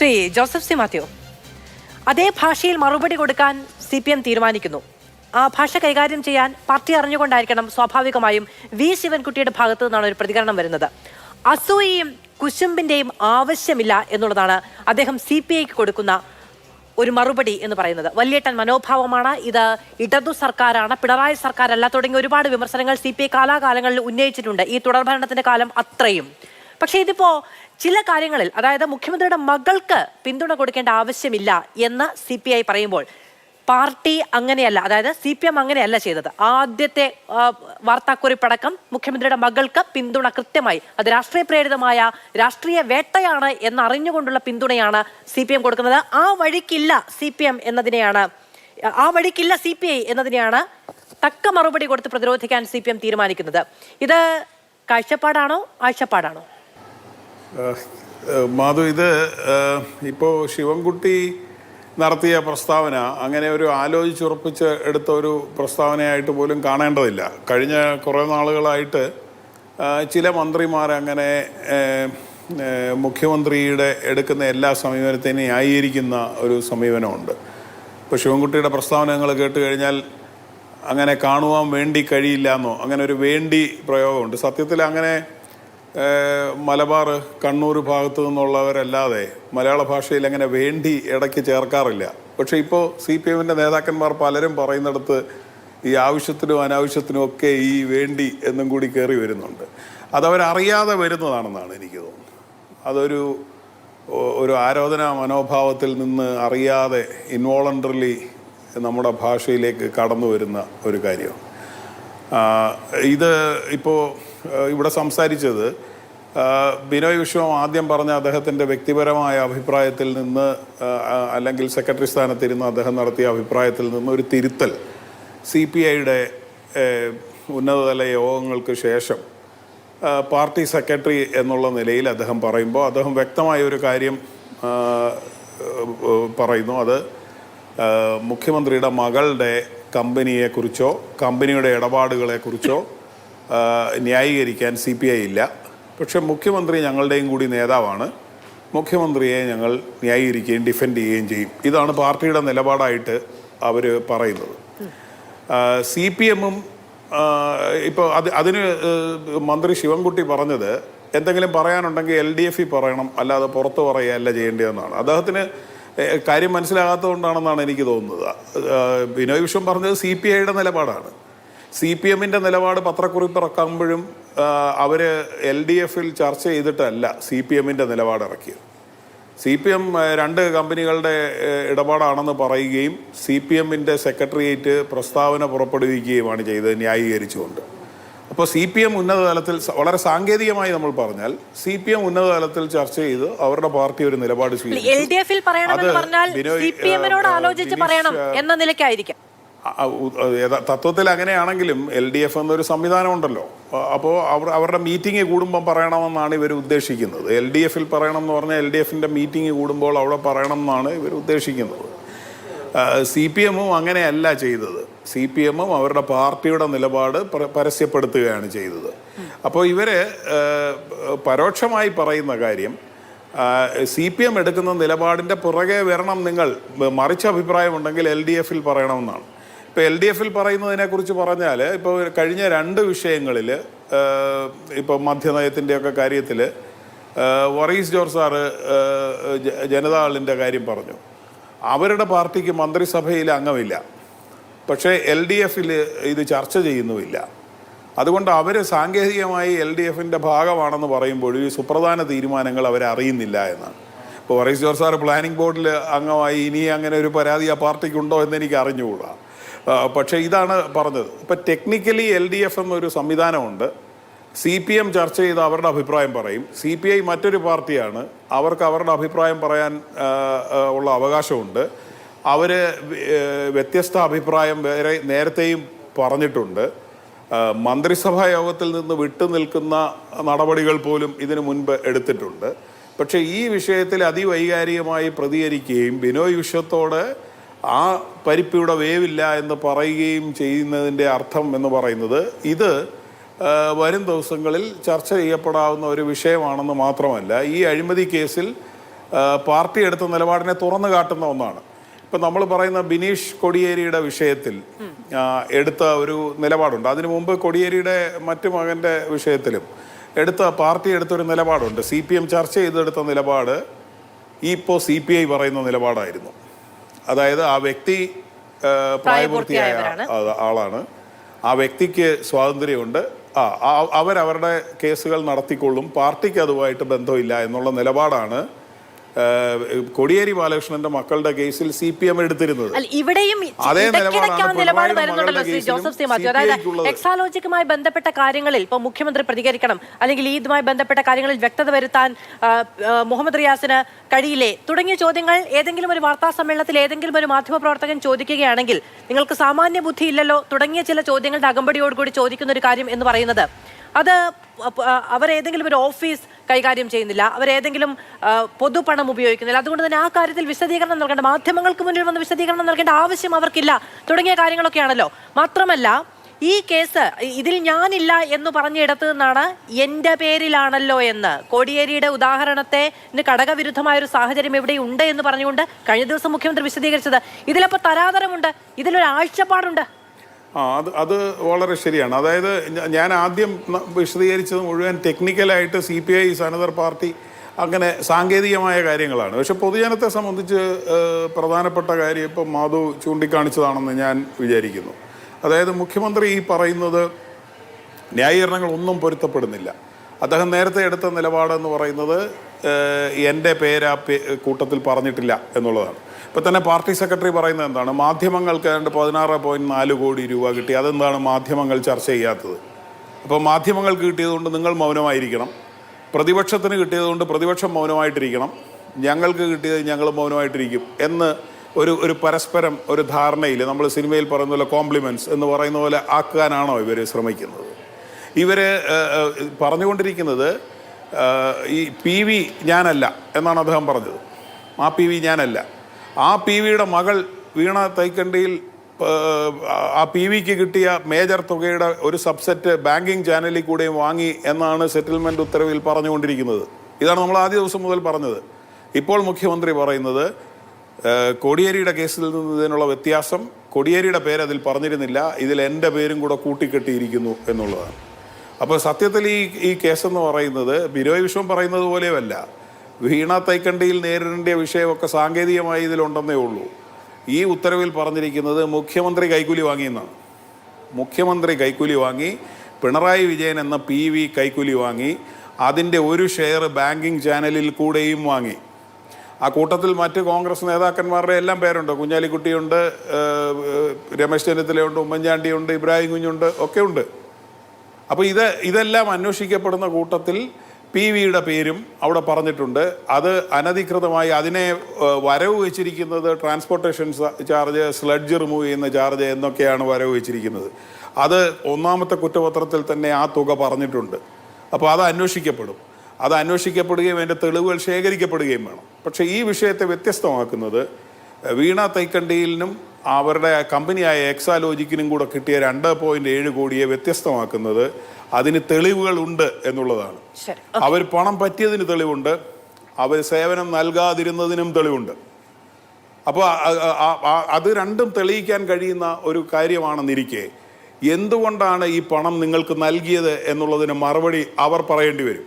Shri Joseph C Mathew, അതേ ഭാഷയിൽ മറുപടി കൊടുക്കാൻ CPM തീരുമാനിക്കുന്നു. ആ ഭാഷ കൈകാര്യം ചെയ്യാൻ പാർട്ടി അറിഞ്ഞുകൊണ്ടായിരിക്കണം സ്വാഭാവികമായും വി ശിവൻകുട്ടിയുടെ ഭാഗത്തു നിന്നാണ് ഒരു പ്രതികരണം വരുന്നത്. അസൂയയും കുശുമ്പിന്റെയും ആവശ്യമില്ല എന്നുള്ളതാണ് അദ്ദേഹം CPIക്ക് കൊടുക്കുന്ന ഒരു മറുപടി എന്ന് പറയുന്നത്. വലിയേട്ടൻ മനോഭാവമാണ്, ഇത് ഇടതു സർക്കാരാണ്, പിണറായി സർക്കാരല്ല തുടങ്ങിയ ഒരുപാട് വിമർശനങ്ങൾ CPI കാലാകാലങ്ങളിൽ ഉന്നയിച്ചിട്ടുണ്ട്, ഈ തുടർഭരണത്തിന്റെ കാലം അത്രയും. പക്ഷേ ഇതിപ്പോ ചില കാര്യങ്ങളിൽ, അതായത് മുഖ്യമന്ത്രിയുടെ മകൾക്ക് പിന്തുണ കൊടുക്കേണ്ട ആവശ്യമില്ല എന്ന് CPI പറയുമ്പോൾ പാർട്ടി അങ്ങനെയല്ല, അതായത് CPM അങ്ങനെയല്ല ചെയ്തത്. ആദ്യത്തെ വാർത്താക്കുറിപ്പടക്കം മുഖ്യമന്ത്രിയുടെ മകൾക്ക് പിന്തുണ കൃത്യമായി, അത് രാഷ്ട്രീയ പ്രേരിതമായ രാഷ്ട്രീയ വേട്ടയാണ് എന്നറിഞ്ഞുകൊണ്ടുള്ള പിന്തുണയാണ് CPM കൊടുക്കുന്നത്. ആ വഴിക്കില്ല CPM എന്നതിനെയാണ്, ആ വഴിക്കില്ല CPI എന്നതിനെയാണ് തക്ക മറുപടി കൊടുത്ത് പ്രതിരോധിക്കാൻ CPM തീരുമാനിക്കുന്നത്. ഇത് കാഴ്ചപ്പാടാണോ ആഴ്ചപ്പാടാണോ? മാധു, ഇത് ഇപ്പോൾ ശിവൻകുട്ടി നടത്തിയ പ്രസ്താവന അങ്ങനെ ഒരു ആലോചിച്ചുറപ്പിച്ച് എടുത്ത ഒരു പ്രസ്താവനയായിട്ട് പോലും കാണേണ്ടതില്ല. കഴിഞ്ഞ കുറേ നാളുകളായിട്ട് ചില മന്ത്രിമാരങ്ങനെ മുഖ്യമന്ത്രിയുടെ എടുക്കുന്ന എല്ലാ സമീപനത്തെയും ന്യായീകരിക്കുന്ന ഒരു സമീപനമുണ്ട്. ഇപ്പോൾ ശിവൻകുട്ടിയുടെ പ്രസ്താവനകൾ കേട്ട് കഴിഞ്ഞാൽ അങ്ങനെ കാണുവാൻ വേണ്ടി കഴിയില്ല എന്നോ അങ്ങനെ ഒരു വേണ്ടി പ്രയോഗമുണ്ട്. സത്യത്തിൽ അങ്ങനെ മലബാർ കണ്ണൂർ ഭാഗത്തു നിന്നുള്ളവരല്ലാതെ മലയാള ഭാഷയിൽ അങ്ങനെ വേണ്ടി ഇടയ്ക്ക് ചേർക്കാറില്ല. പക്ഷേ ഇപ്പോൾ CPMൻ്റെ നേതാക്കന്മാർ പലരും പറയുന്നിടത്ത് ഈ ആവശ്യത്തിനും അനാവശ്യത്തിനും ഒക്കെ ഈ വേണ്ടി എന്നും കൂടി കയറി വരുന്നുണ്ട്. അതവരറിയാതെ വരുന്നതാണെന്നാണ് എനിക്ക് തോന്നുന്നത്. ഒരു ആരാധനാ മനോഭാവത്തിൽ നിന്ന് അറിയാതെ ഇൻവോളണ്ടറിലി നമ്മുടെ ഭാഷയിലേക്ക് കടന്നു വരുന്ന ഒരു കാര്യം. ഇത് ഇപ്പോൾ ഇവിടെ സംസാരിച്ചത് ബിനോയ് വിശ്വം ആദ്യം പറഞ്ഞ അദ്ദേഹത്തിൻ്റെ വ്യക്തിപരമായ അഭിപ്രായത്തിൽ നിന്ന്, അല്ലെങ്കിൽ സെക്രട്ടറി സ്ഥാനത്തിരുന്ന് അദ്ദേഹം നടത്തിയ അഭിപ്രായത്തിൽ നിന്ന് ഒരു തിരുത്തൽ CPIയുടെ ഉന്നതതല യോഗങ്ങൾക്ക് ശേഷം പാർട്ടി സെക്രട്ടറി എന്നുള്ള നിലയിൽ അദ്ദേഹം പറയുമ്പോൾ അദ്ദേഹം വ്യക്തമായ ഒരു കാര്യം പറയുന്നു. അത് മുഖ്യമന്ത്രിയുടെ മകളുടെ കമ്പനിയെക്കുറിച്ചോ കമ്പനിയുടെ ഇടപാടുകളെക്കുറിച്ചോ ന്യായീകരിക്കാൻ CPI ഇല്ല. പക്ഷെ മുഖ്യമന്ത്രി ഞങ്ങളുടെയും കൂടി നേതാവാണ്, മുഖ്യമന്ത്രിയെ ഞങ്ങൾ ന്യായീകരിക്കുകയും ഡിഫെൻഡ് ചെയ്യുകയും ചെയ്യും. ഇതാണ് പാർട്ടിയുടെ നിലപാടായിട്ട് അവർ പറയുന്നത്. CPMഉം ഇപ്പോൾ അതിന് മന്ത്രി ശിവൻകുട്ടി പറഞ്ഞത് എന്തെങ്കിലും പറയാനുണ്ടെങ്കിൽ LDF പറയണം, അല്ലാതെ പുറത്ത് പറയുകയല്ല ചെയ്യേണ്ടതെന്നാണ്. അദ്ദേഹത്തിന് കാര്യം മനസ്സിലാകാത്തതുകൊണ്ടാണെന്നാണ് എനിക്ക് തോന്നുന്നത്. ബിനോയ് വിശ്വം പറഞ്ഞത് CPIയുടെ നിലപാടാണ്. CPMൻ്റെ നിലപാട് പത്രക്കുറിപ്പിറക്കുമ്പോഴും അവർ LDFൽ ചർച്ച ചെയ്തിട്ടല്ല CPMൻ്റെ നിലപാട് ഇറക്കിയത്. CPM രണ്ട് കമ്പനികളുടെ ഇടപാടാണെന്ന് പറയുകയും CPMൻ്റെ സെക്രട്ടേറിയറ്റ് പ്രസ്താവന പുറപ്പെടുവിക്കുകയുമാണ് ചെയ്തത് ന്യായീകരിച്ചുകൊണ്ട്. അപ്പോൾ CPM ഉന്നതതലത്തിൽ, വളരെ സാങ്കേതികമായി നമ്മൾ പറഞ്ഞാൽ CPM ഉന്നതതലത്തിൽ ചർച്ച ചെയ്ത് അവരുടെ പാർട്ടി ഒരു നിലപാട് സ്വീകരിച്ചു. തത്വത്തിൽ അങ്ങനെയാണെങ്കിലും LDF എന്നൊരു സംവിധാനം ഉണ്ടല്ലോ. അപ്പോൾ അവരുടെ മീറ്റിംഗ് കൂടുമ്പം പറയണമെന്നാണ് ഇവർ ഉദ്ദേശിക്കുന്നത്. LDFൽ പറയണം എന്ന് പറഞ്ഞാൽ LDFൻ്റെ മീറ്റിംഗ് കൂടുമ്പോൾ അവിടെ പറയണം എന്നാണ് ഇവർ ഉദ്ദേശിക്കുന്നത്. CPMഉം അങ്ങനെയല്ല ചെയ്തത്. CPMഉം അവരുടെ പാർട്ടിയുടെ നിലപാട് പരസ്യപ്പെടുത്തുകയാണ് ചെയ്തത്. അപ്പോൾ ഇവർ പരോക്ഷമായി പറയുന്ന കാര്യം CPM എടുക്കുന്ന നിലപാടിൻ്റെ പുറകെ വരണം, നിങ്ങൾ മറിച്ച അഭിപ്രായമുണ്ടെങ്കിൽ LDFൽ പറയണമെന്നാണ്. ഇപ്പോൾ LDFൽ പറയുന്നതിനെക്കുറിച്ച് പറഞ്ഞാൽ, ഇപ്പോൾ കഴിഞ്ഞ രണ്ട് വിഷയങ്ങളിൽ, ഇപ്പോൾ മദ്യനയത്തിൻ്റെയൊക്കെ കാര്യത്തിൽ വറീസ് ജോർജ് സാറ് ജനതാദളിൻ്റെ കാര്യം പറഞ്ഞു. അവരുടെ പാർട്ടിക്ക് മന്ത്രിസഭയിൽ അംഗമില്ല, പക്ഷേ LDFൽ ഇത് ചർച്ച ചെയ്യുന്നുമില്ല. അതുകൊണ്ട് അവർ സാങ്കേതികമായി LDFൻ്റെ ഭാഗമാണെന്ന് പറയുമ്പോൾ ഈ സുപ്രധാന തീരുമാനങ്ങൾ അവരറിയുന്നില്ല എന്നാണ്. ഇപ്പോൾ വറീസ് ജോർജ് സാറ് പ്ലാനിംഗ് ബോർഡിൽ അംഗമായി, ഇനി അങ്ങനെ ഒരു പരാതി ആ പാർട്ടിക്കുണ്ടോ എന്ന് എനിക്ക് അറിഞ്ഞുകൂടാ. പക്ഷേ ഇതാണ് പറഞ്ഞത്. ഇപ്പം ടെക്നിക്കലി LDF എന്നൊരു സംവിധാനമുണ്ട്. CPM ചർച്ച ചെയ്ത് അവരുടെ അഭിപ്രായം പറയും. CPI മറ്റൊരു പാർട്ടിയാണ്, അവർക്ക് അവരുടെ അഭിപ്രായം പറയാൻ ഉള്ള അവകാശമുണ്ട്. അവർ വ്യത്യസ്ത അഭിപ്രായം നേരത്തെയും പറഞ്ഞിട്ടുണ്ട്. മന്ത്രിസഭാ യോഗത്തിൽ നിന്ന് വിട്ടുനിൽക്കുന്ന നടപടികൾ പോലും ഇതിനു മുൻപ് എടുത്തിട്ടുണ്ട്. പക്ഷേ ഈ വിഷയത്തിൽ അതിവൈകാരികമായി പ്രതികരിക്കുകയും ബിനോയ് വിശ്വത്തോട് ആ പരിപ്പിയുടെ വേവില്ല എന്ന് പറയുകയും ചെയ്യുന്നതിൻ്റെ അർത്ഥം എന്ന് പറയുന്നത് ഇത് വരും ദിവസങ്ങളിൽ ചർച്ച ചെയ്യപ്പെടാവുന്ന ഒരു വിഷയമാണെന്ന് മാത്രമല്ല, ഈ അഴിമതി കേസിൽ പാർട്ടി എടുത്ത നിലപാടിനെ തുറന്നു കാട്ടുന്ന ഒന്നാണ്. ഇപ്പം നമ്മൾ പറയുന്ന ബിനീഷ് കൊടിയേരിയുടെ വിഷയത്തിൽ എടുത്ത ഒരു നിലപാടുണ്ട്. അതിനു മുമ്പ് കൊടിയേരിയുടെ മറ്റു മകൻ്റെ വിഷയത്തിലും പാർട്ടി എടുത്തൊരു നിലപാടുണ്ട്. CPM ചർച്ച ചെയ്തെടുത്ത നിലപാട് ഇപ്പോൾ CPI പറയുന്ന നിലപാടായിരുന്നു. അതായത് ആ വ്യക്തി പ്രായപൂർത്തിയായ ആളാണ്, ആ വ്യക്തിക്ക് സ്വാതന്ത്ര്യമുണ്ട്, അവരവരുടെ കേസുകൾ നടത്തിക്കൊള്ളും, പാർട്ടിക്ക് അതുമായിട്ട് ബന്ധമില്ല എന്നുള്ള നിലപാടാണ് കോടിയേരി ബാലകൃഷ്ണന്റെ മക്കളുടെ കേസിൽ CPM എടുത്തിരുന്നത്. ഇവിടെയും നിലപാട് വരുന്നുണ്ടല്ലോ ജോസഫ് സി മാത്യു. അതായത് എക്സാലോജിക്കുമായി ബന്ധപ്പെട്ട കാര്യങ്ങളിൽ ഇപ്പൊ മുഖ്യമന്ത്രി പ്രതികരിക്കണം, അല്ലെങ്കിൽ ഇതുമായി ബന്ധപ്പെട്ട കാര്യങ്ങളിൽ വ്യക്തത വരുത്താൻ മുഹമ്മദ് റിയാസിന് കഴിയില്ലേ തുടങ്ങിയ ചോദ്യങ്ങൾ ഏതെങ്കിലും ഒരു വാർത്താ സമ്മേളനത്തിൽ ഏതെങ്കിലും ഒരു മാധ്യമപ്രവർത്തകൻ ചോദിക്കുകയാണെങ്കിൽ നിങ്ങൾക്ക് സാമാന്യ ബുദ്ധി ഇല്ലല്ലോ തുടങ്ങിയ ചില ചോദ്യങ്ങളുടെ അകമ്പടിയോടുകൂടി ചോദിക്കുന്ന ഒരു കാര്യം എന്ന് പറയുന്നത്, അത് അവരേതെങ്കിലും ഒരു ഓഫീസ് കൈകാര്യം ചെയ്യുന്നില്ല, അവരേതെങ്കിലും പൊതുപണം ഉപയോഗിക്കുന്നില്ല, അതുകൊണ്ട് തന്നെ ആ കാര്യത്തിൽ വിശദീകരണം നൽകേണ്ട, മാധ്യമങ്ങൾക്ക് മുന്നിൽ വന്ന് വിശദീകരണം നൽകേണ്ട ആവശ്യം അവർക്കില്ല തുടങ്ങിയ കാര്യങ്ങളൊക്കെയാണല്ലോ. മാത്രമല്ല ഈ കേസ് ഇതിൽ ഞാനില്ല എന്ന് പറഞ്ഞിടത്തു നിന്നാണ് എൻ്റെ പേരിലാണല്ലോ എന്ന് കോടിയേരിയുടെ ഉദാഹരണത്തെ ഘടകവിരുദ്ധമായ ഒരു സാഹചര്യം ഇവിടെ ഉണ്ട് എന്ന് പറഞ്ഞുകൊണ്ട് കഴിഞ്ഞ ദിവസം മുഖ്യമന്ത്രി വിശദീകരിച്ചത്. ഇതിലപ്പോൾ തരാതരമുണ്ട്, ഇതിലൊരു ആഴ്ചപ്പാടുണ്ട്. അത് വളരെ ശരിയാണ്. അതായത് ഞാൻ ആദ്യം വിശദീകരിച്ചത് മുഴുവൻ ടെക്നിക്കലായിട്ട് CPI സനദർ പാർട്ടി അങ്ങനെ സാങ്കേതികമായ കാര്യങ്ങളാണ്. പക്ഷെ പൊതുജനത്തെ സംബന്ധിച്ച് പ്രധാനപ്പെട്ട കാര്യം ഇപ്പം മാധു ചൂണ്ടിക്കാണിച്ചതാണെന്ന് ഞാൻ വിചാരിക്കുന്നു. അതായത് മുഖ്യമന്ത്രി ഈ പറയുന്നത് ന്യായീകരണങ്ങളൊന്നും പൊരുത്തപ്പെടുന്നില്ല. അദ്ദേഹം നേരത്തെ എടുത്ത നിലപാടെന്ന് പറയുന്നത് എൻ്റെ പേര് ആ കൂട്ടത്തിൽ പറഞ്ഞിട്ടില്ല എന്നുള്ളതാണ്. ഇപ്പം തന്നെ പാർട്ടി സെക്രട്ടറി പറയുന്നത് എന്താണ്, മാധ്യമങ്ങൾക്ക് ഏതാണ്ട് 16.4 കോടി രൂപ കിട്ടി, അതെന്താണ് മാധ്യമങ്ങൾ ചർച്ച ചെയ്യാത്തത്? അപ്പോൾ മാധ്യമങ്ങൾക്ക് കിട്ടിയതുകൊണ്ട് നിങ്ങൾ മൗനമായിരിക്കണം, പ്രതിപക്ഷത്തിന് കിട്ടിയതുകൊണ്ട് പ്രതിപക്ഷം മൗനമായിട്ടിരിക്കണം, ഞങ്ങൾക്ക് കിട്ടിയത് ഞങ്ങൾ മൗനമായിട്ടിരിക്കും എന്ന് ഒരു പരസ്പരം ഒരു ധാരണയിൽ നമ്മൾ സിനിമയിൽ പറയുന്ന പോലെ കോംപ്ലിമെൻറ്റ്സ് എന്ന് പറയുന്ന പോലെ ആക്കാനാണോ ഇവർ ശ്രമിക്കുന്നത്? ഇവർ പറഞ്ഞുകൊണ്ടിരിക്കുന്നത് ഈ PV ഞാനല്ല എന്നാണ് അദ്ദേഹം പറഞ്ഞത്. ആ PV ഞാനല്ല. ആ PVയുടെ മകൾ വീണ തൈക്കണ്ടിയിൽ ആ PVക്ക് കിട്ടിയ മേജർ തുകയുടെ ഒരു സബ്സെറ്റ് ബാങ്കിങ് ചാനലിൽ കൂടെയും വാങ്ങി എന്നാണ് സെറ്റിൽമെൻറ്റ് ഉത്തരവിൽ പറഞ്ഞുകൊണ്ടിരിക്കുന്നത്. ഇതാണ് നമ്മൾ ആദ്യ ദിവസം മുതൽ പറഞ്ഞത്. ഇപ്പോൾ മുഖ്യമന്ത്രി പറയുന്നത് കോടിയേരിയുടെ കേസിൽ നിന്ന് ഇതിനുള്ള വ്യത്യാസം, കോടിയേരിയുടെ പേര് അതിൽ പറഞ്ഞിരുന്നില്ല, ഇതിൽ എൻ്റെ പേരും കൂടെ കൂട്ടിക്കെട്ടിയിരിക്കുന്നു എന്നുള്ളതാണ്. അപ്പോൾ സത്യത്തിൽ ഈ കേസെന്ന് പറയുന്നത് ബിനോയ് വിശ്വം പറയുന്നത് പോലെയുമല്ല. വീണ തൈക്കണ്ടിയിൽ നേരിടേണ്ട വിഷയമൊക്കെ സാങ്കേതികമായി ഇതിലുണ്ടെന്നേ ഉള്ളൂ. ഈ ഉത്തരവിൽ പറഞ്ഞിരിക്കുന്നത് മുഖ്യമന്ത്രി കൈക്കൂലി വാങ്ങിയെന്നാണ്. മുഖ്യമന്ത്രി കൈക്കൂലി വാങ്ങി, പിണറായി വിജയൻ എന്ന PV കൈക്കൂലി വാങ്ങി, അതിൻ്റെ ഒരു ഷെയർ ബാങ്കിങ് ചാനലിൽ കൂടെയും വാങ്ങി. ആ കൂട്ടത്തിൽ മറ്റ് കോൺഗ്രസ് നേതാക്കന്മാരുടെ എല്ലാം പേരുണ്ട്. കുഞ്ഞാലിക്കുട്ടിയുണ്ട്, രമേശ് ചെന്നിത്തലയുണ്ട്, ഉമ്മൻചാണ്ടിയുണ്ട്, ഇബ്രാഹിം കുഞ്ഞുണ്ട്, ഒക്കെ ഉണ്ട്. അപ്പോൾ ഇതെല്ലാം അന്വേഷിക്കപ്പെടുന്ന കൂട്ടത്തിൽ PVയുടെ പേരും അവിടെ പറഞ്ഞിട്ടുണ്ട്. അത് അനധികൃതമായി അതിനെ വരവ് വെച്ചിരിക്കുന്നത് ട്രാൻസ്പോർട്ടേഷൻ ചാർജ്, സ്ലഡ്ജ് റിമൂവ് ചെയ്യുന്ന ചാർജ് എന്നൊക്കെയാണ് വരവ് വെച്ചിരിക്കുന്നത്. അത് ഒന്നാമത്തെ കുറ്റപത്രത്തിൽ തന്നെ ആ തുക പറഞ്ഞിട്ടുണ്ട്. അപ്പോൾ അത് അന്വേഷിക്കപ്പെടും. അത് അന്വേഷിക്കപ്പെടുകയും അതിൻ്റെ തെളിവുകൾ ശേഖരിക്കപ്പെടുകയും വേണം. പക്ഷേ ഈ വിഷയത്തെ വ്യത്യസ്തമാക്കുന്നത് വീണ തൈക്കണ്ടിയിലിനും അവരുടെ കമ്പനിയായ എക്സാലോജിക്കിനും കൂടെ കിട്ടിയ 2.7 കോടിയെ വ്യത്യസ്തമാക്കുന്നത് അതിന് തെളിവുകളുണ്ട് എന്നുള്ളതാണ്. അവർ പണം പറ്റിയതിന് തെളിവുണ്ട്, അവർ സേവനം നൽകാതിരുന്നതിനും തെളിവുണ്ട്. അപ്പോൾ അത് രണ്ടും തെളിയിക്കാൻ കഴിയുന്ന ഒരു കാര്യമാണെന്നിരിക്കെ എന്തുകൊണ്ടാണ് ഈ പണം നിങ്ങൾക്ക് നൽകിയത് എന്നുള്ളതിന് മറുപടി അവർ പറയേണ്ടി വരും.